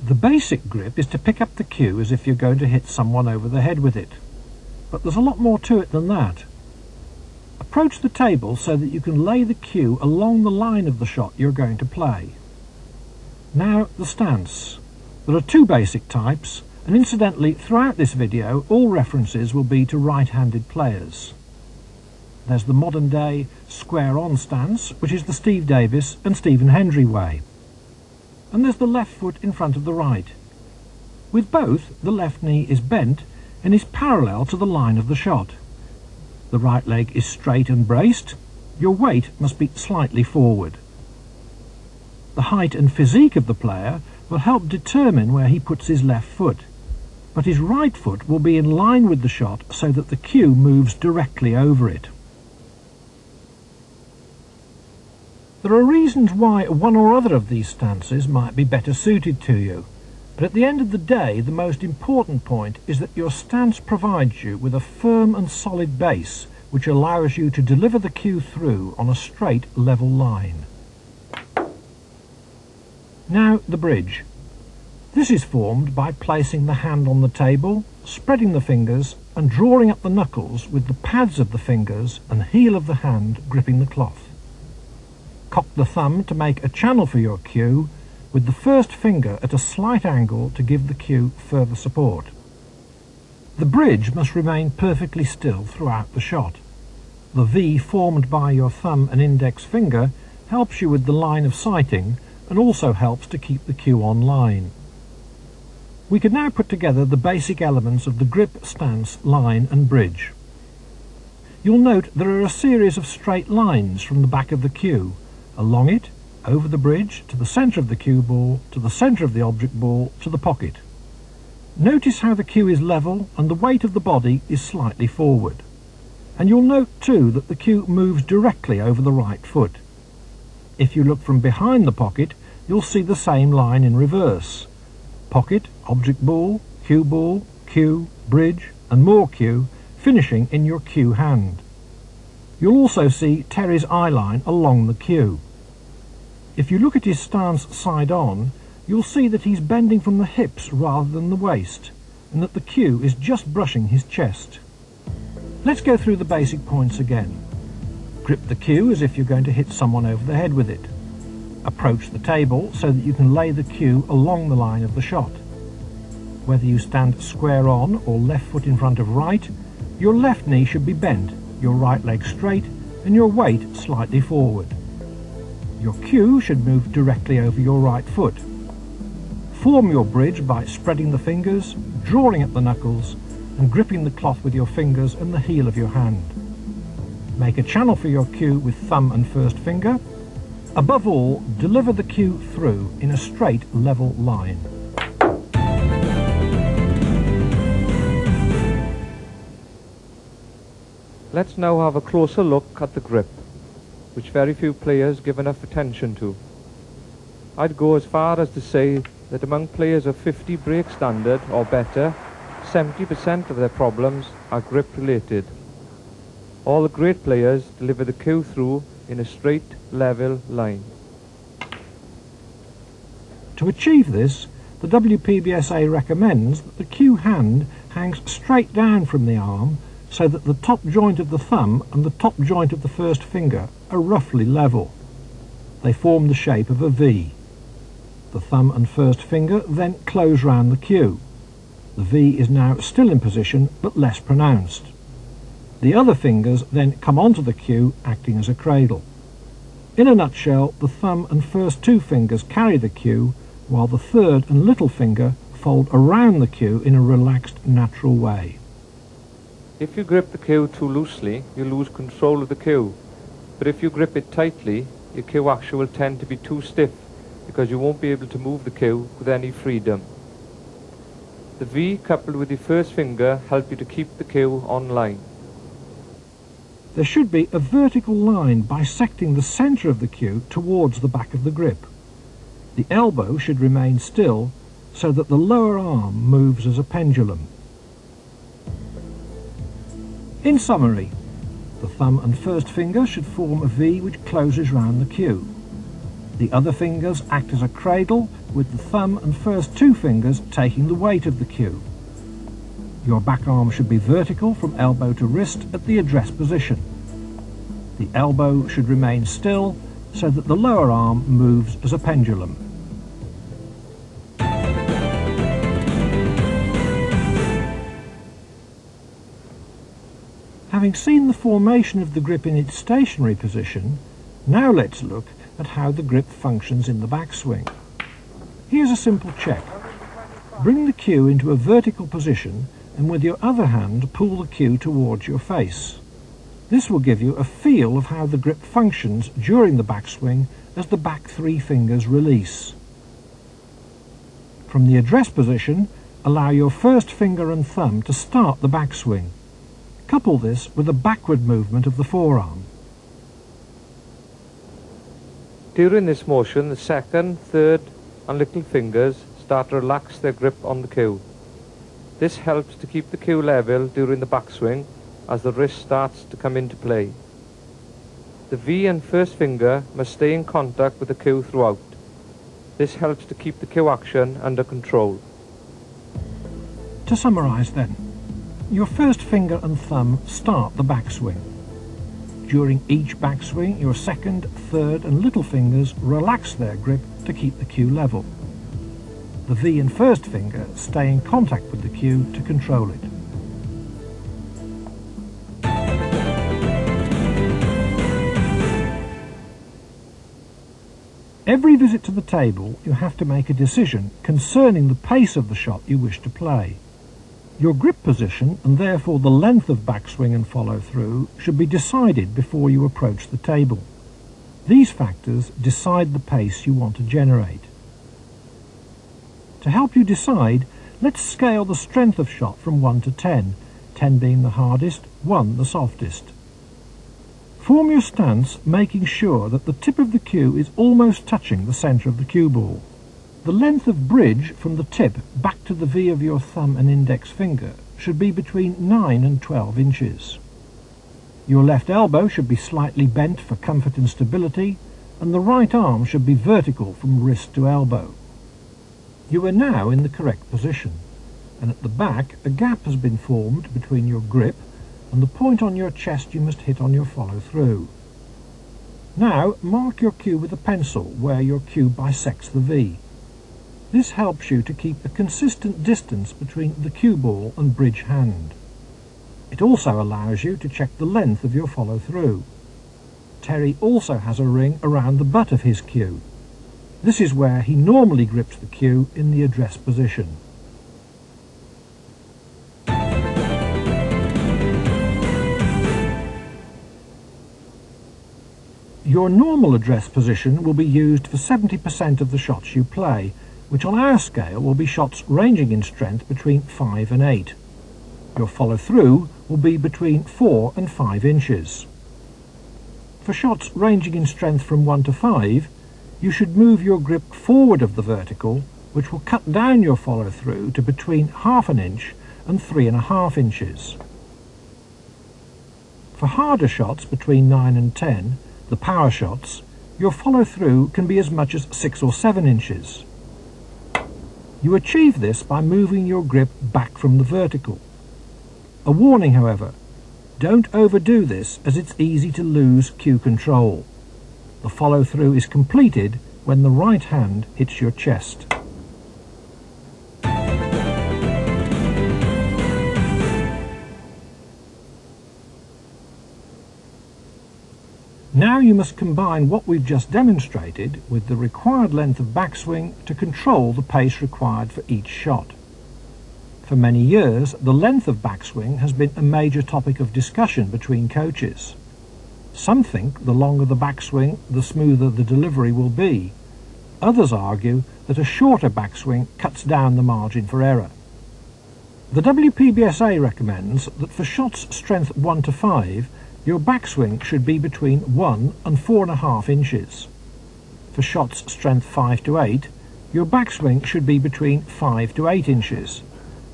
The basic grip is to pick up the cue as if you're going to hit someone over the head with it. But there's a lot more to it than that. Approach the table so that you can lay the cue along the line of the shot you're going to play. Now the stance. There are two basic types, and incidentally throughout this video all references will be to right-handed players. There's the modern day square-on stance, which is the Steve Davis and Stephen Hendry way. And there's the left foot in front of the right. With both, the left knee is bent and is parallel to the line of the shot. The right leg is straight and braced. Your weight must be slightly forward. The height and physique of the player will help determine where he puts his left foot, but his right foot will be in line with the shot so that the cue moves directly over it. There are reasons why one or other of these stances might be better suited to you, but at the end of the day the most important point is that your stance provides you with a firm and solid base which allows you to deliver the cue through on a straight level line. Now the bridge. This is formed by placing the hand on the table, spreading the fingers and drawing up the knuckles with the pads of the fingers and heel of the hand gripping the cloth. Cock the thumb to make a channel for your cue, with the first finger at a slight angle to give the cue further support. The bridge must remain perfectly still throughout the shot. The V formed by your thumb and index finger helps you with the line of sighting and also helps to keep the cue on line. We can now put together the basic elements of the grip, stance, line and bridge. You'll note there are a series of straight lines from the back of the cue, along it, over the bridge, to the centre of the cue ball, to the centre of the object ball, to the pocket. Notice how the cue is level and the weight of the body is slightly forward. And you'll note too that the cue moves directly over the right foot. If you look from behind the pocket, you'll see the same line in reverse. Pocket, object ball, cue, bridge and more cue, finishing in your cue hand. You'll also see Terry's eye line along the cue. If you look at his stance side on, you'll see that he's bending from the hips rather than the waist, and that the cue is just brushing his chest. Let's go through the basic points again. Grip the cue as if you're going to hit someone over the head with it. Approach the table so that you can lay the cue along the line of the shot. Whether you stand square on or left foot in front of right, your left knee should be bent, your right leg straight, and your weight slightly forward. Your cue should move directly over your right foot. Form your bridge by spreading the fingers, drawing at the knuckles, and gripping the cloth with your fingers and the heel of your hand. Make a channel for your cue with thumb and first finger. Above all, deliver the cue through in a straight, level line. Let's now have a closer look at the grip, which very few players give enough attention to. I'd go as far as to say that among players of 50 break standard or better, 70% of their problems are grip related. All the great players deliver the cue through in a straight, level line. To achieve this, the WPBSA recommends that the cue hand hangs straight down from the arm so that the top joint of the thumb and the top joint of the first finger are roughly level. They form the shape of a V. The thumb and first finger then close round the cue. The V is now still in position but less pronounced. The other fingers then come onto the cue, acting as a cradle. In a nutshell, the thumb and first two fingers carry the cue, while the third and little finger fold around the cue in a relaxed, natural way. If you grip the cue too loosely, you lose control of the cue. But if you grip it tightly, your cue action will tend to be too stiff because you won't be able to move the cue with any freedom. The V coupled with your first finger help you to keep the cue on line. There should be a vertical line bisecting the centre of the cue towards the back of the grip. The elbow should remain still so that the lower arm moves as a pendulum. In summary, the thumb and first finger should form a V which closes round the cue. The other fingers act as a cradle with the thumb and first two fingers taking the weight of the cue. Your back arm should be vertical from elbow to wrist at the address position. The elbow should remain still so that the lower arm moves as a pendulum. Having seen the formation of the grip in its stationary position, now let's look at how the grip functions in the backswing. Here's a simple check. Bring the cue into a vertical position and with your other hand pull the cue towards your face. This will give you a feel of how the grip functions during the backswing as the back three fingers release. From the address position, allow your first finger and thumb to start the backswing. Couple this with a backward movement of the forearm. During this motion, the second, third and little fingers start to relax their grip on the cue. This helps to keep the cue level during the backswing as the wrist starts to come into play. The V and first finger must stay in contact with the cue throughout. This helps to keep the cue action under control. To summarise then, your first finger and thumb start the backswing. During each backswing, your second, third and little fingers relax their grip to keep the cue level. The V and first finger stay in contact with the cue to control it. Every visit to the table, you have to make a decision concerning the pace of the shot you wish to play. Your grip position, and therefore the length of backswing and follow-through, should be decided before you approach the table. These factors decide the pace you want to generate. To help you decide, let's scale the strength of shot from 1 to 10, 10 being the hardest, 1 the softest. Form your stance, making sure that the tip of the cue is almost touching the centre of the cue ball. The length of bridge from the tip back to the V of your thumb and index finger should be between 9 and 12 inches. Your left elbow should be slightly bent for comfort and stability, and the right arm should be vertical from wrist to elbow. You are now in the correct position, and at the back a gap has been formed between your grip and the point on your chest you must hit on your follow-through. Now mark your cue with a pencil where your cue bisects the V. This helps you to keep a consistent distance between the cue ball and bridge hand. It also allows you to check the length of your follow-through. Terry also has a ring around the butt of his cue. This is where he normally grips the cue in the address position. Your normal address position will be used for 70% of the shots you play, which on our scale will be shots ranging in strength between 5 and 8. Your follow-through will be between 4 and 5 inches. For shots ranging in strength from 1 to 5, you should move your grip forward of the vertical, which will cut down your follow-through to between half an inch and 3.5 inches. For harder shots between 9 and 10, the power shots, your follow-through can be as much as 6 or 7 inches. You achieve this by moving your grip back from the vertical. A warning, however, don't overdo this as it's easy to lose cue control. The follow-through is completed when the right hand hits your chest. Now you must combine what we've just demonstrated with the required length of backswing to control the pace required for each shot. For many years, the length of backswing has been a major topic of discussion between coaches. Some think the longer the backswing, the smoother the delivery will be. Others argue that a shorter backswing cuts down the margin for error. The WPBSA recommends that for shots strength 1 to 5, your backswing should be between 1 and 4.5 inches. For shots strength 5 to 8, your backswing should be between 5 to 8 inches.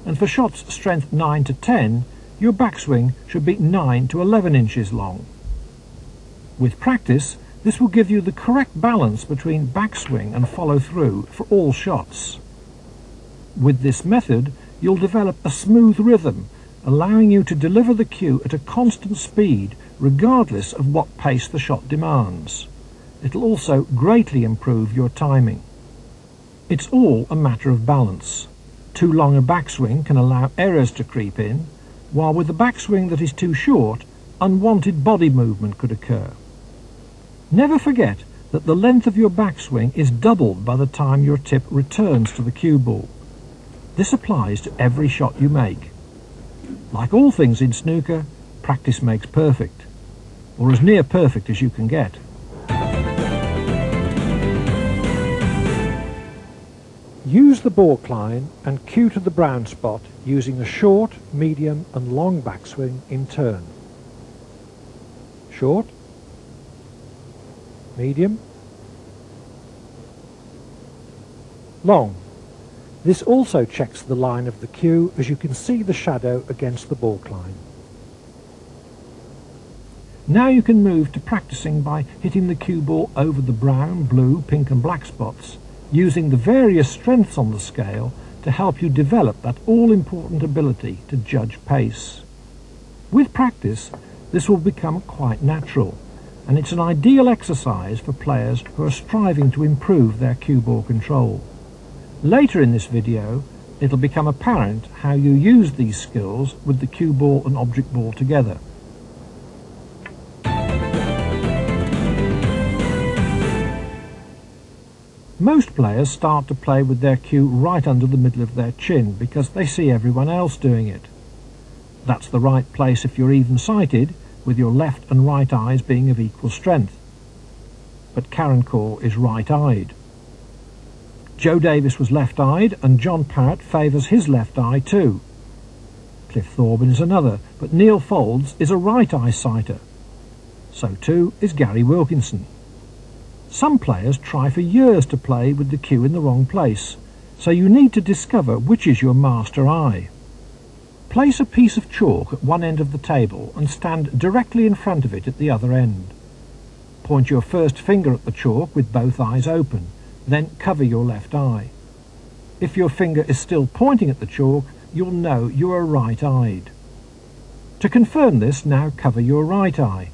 And for shots strength 9 to 10, your backswing should be 9 to 11 inches long. With practice, This will give you the correct balance between backswing and follow-through for all shots. With this method, you'll develop a smooth rhythm, allowing you to deliver the cue at a constant speed regardless of what pace the shot demands. It'll also greatly improve your timing. It's all a matter of balance. Too long a backswing can allow errors to creep in, while with a backswing that is too short, unwanted body movement could occur. Never forget that the length of your backswing is doubled by the time your tip returns to the cue ball. This applies to every shot you make. Like all things in snooker, practice makes perfect, or as near perfect as you can get. Use the balk line and cue to the brown spot using a short, medium and long backswing in turn. Short, medium, long. This also checks the line of the cue, as you can see the shadow against the balk line. Now you can move to practicing by hitting the cue ball over the brown, blue, pink and black spots, using the various strengths on the scale to help you develop that all-important ability to judge pace. With practice, this will become quite natural, and it's an ideal exercise for players who are striving to improve their cue ball control. Later in this video, it'll become apparent how you use these skills with the cue ball and object ball together. Most players start to play with their cue right under the middle of their chin because they see everyone else doing it. That's the right place if you're even-sighted, with your left and right eyes being of equal strength. But Karen Corr is right-eyed. Joe Davis was left-eyed, and John Parrott favours his left eye too. Cliff Thorburn is another, but Neil Folds is a right-eye sighter. So too is Gary Wilkinson. Some players try for years to play with the cue in the wrong place, so you need to discover which is your master eye. Place a piece of chalk at one end of the table and stand directly in front of it at the other end. Point your first finger at the chalk with both eyes open, then cover your left eye. If your finger is still pointing at the chalk, you'll know you are right-eyed. To confirm this, now cover your right eye.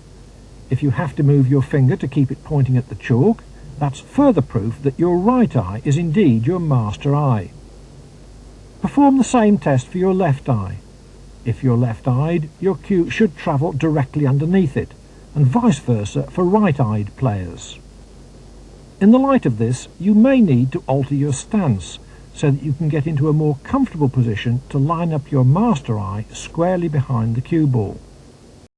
If you have to move your finger to keep it pointing at the chalk, that's further proof that your right eye is indeed your master eye. Perform the same test for your left eye. If you're left-eyed, your cue should travel directly underneath it, and vice versa for right-eyed players. In the light of this, you may need to alter your stance so that you can get into a more comfortable position to line up your master eye squarely behind the cue ball.